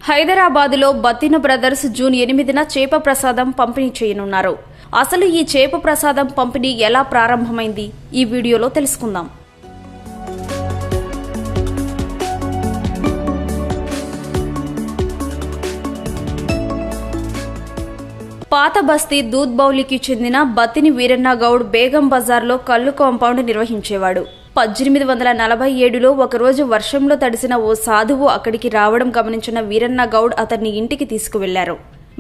హైదరాబాదులో Battina brothers June 8న చేప ప్రసాదం పంపిణీ చేయనున్నారు. అసలు ఈ చేప ప్రసాదం పంపిణీ ఎలా ప్రారంభమైంది ఈ వీడియోలో తెలుసుకుందాం. పాత బస్తీ దూద్బౌలికి చెందిన బత్తిని వీరన్న గౌడ్ బేగం బజార్లో కల్లు కాంపౌండ్ నిర్వహించేవాడు. 1847లో ఒకరోజు వర్షంలో తడిసిన ఓ సాధువు అక్కడికి రావడం గమనించిన వీరన్న గౌడ్ అతన్ని ఇంటికి తీసుకువెళ్లారు.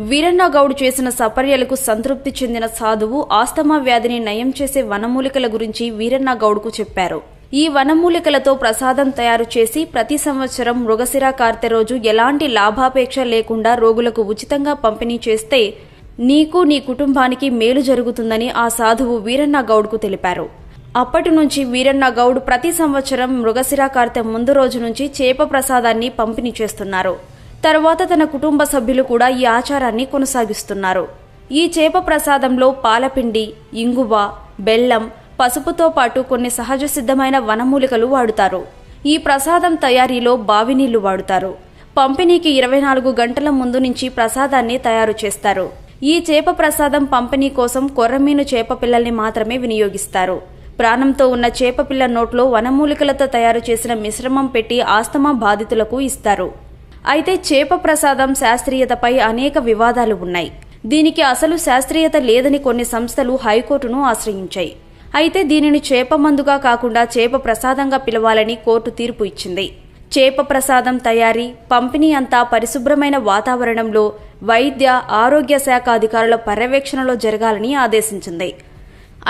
వీరన్న గౌడ్ చేసిన సపర్యలకు సంతృప్తి చెందిన సాధువు ఆస్తమా వ్యాధిని నయం చేసే వనమూలికల గురించి వీరన్న గౌడ్కు చెప్పారు. ఈ వనమూలికలతో ప్రసాదం తయారు చేసి ప్రతి సంవత్సరం మృగశిర కార్తె రోజు ఎలాంటి లాభాపేక్ష లేకుండా రోగులకు ఉచితంగా పంపిణీ చేస్తే నీకు నీ కుటుంబానికి మేలు జరుగుతుందని ఆ సాధువు వీరన్న గౌడ్కు తెలిపారు. అప్పటి నుంచి వీరన్న గౌడ్ ప్రతి సంవత్సరం మృగశిర కార్తె ముందు రోజు నుంచి చేప ప్రసాదాన్ని పంపిణీ చేస్తున్నారు. తరువాత తన కుటుంబ సభ్యులు కూడా ఈ ఆచారాన్ని కొనసాగిస్తున్నారు. ఈ చేప ప్రసాదంలో పాలపిండి, ఇంగువ, బెల్లం, పసుపుతో పాటు కొన్ని సహజ సిద్ధమైన వనమూలికలు వాడుతారు. ఈ ప్రసాదం తయారీలో బావినీళ్లు వాడుతారు. పంపిణీకి 24 గంటల ముందు నుంచి ప్రసాదాన్ని తయారు చేస్తారు. ఈ చేప ప్రసాదం పంపిణీ కోసం కొర్రమీను చేప పిల్లల్ని మాత్రమే వినియోగిస్తారు. ప్రాణంతో ఉన్న చేపపిల్ల నోట్లో వనమూలికలతో తయారు చేసిన మిశ్రమం పెట్టి ఆస్తమా బాధితులకు ఇస్తారు. అయితే చేప ప్రసాదం శాస్త్రీయతపై అనేక వివాదాలు ఉన్నాయి. దీనికి అసలు శాస్త్రీయత లేదని కొన్ని సంస్థలు హైకోర్టును ఆశ్రయించాయి. అయితే దీనిని చేప మందుగా కాకుండా చేప ప్రసాదంగా పిలవాలని కోర్టు తీర్పు ఇచ్చింది. చేప ప్రసాదం తయారీ, పంపిణీ అంతా పరిశుభ్రమైన వాతావరణంలో వైద్య, ఆరోగ్య శాఖ అధికారుల పర్యవేక్షణలో జరగాలని ఆదేశించింది.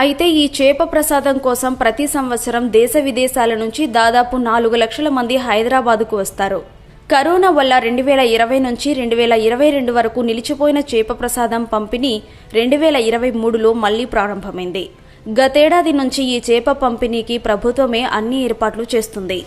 అయితే ఈ చేప ప్రసాదం కోసం ప్రతి సంవత్సరం దేశ విదేశాల నుంచి దాదాపు 4 లక్షల మంది హైదరాబాదుకు వస్తారు. కరోనా వల్ల 2020 నుంచి 2022 వరకు నిలిచిపోయిన చేప ప్రసాదం పంపిణీ 2023లో మళ్లీ ప్రారంభమైంది. గతేడాది నుంచి ఈ చేప పంపిణీకి ప్రభుత్వమే అన్ని ఏర్పాట్లు చేస్తుంది.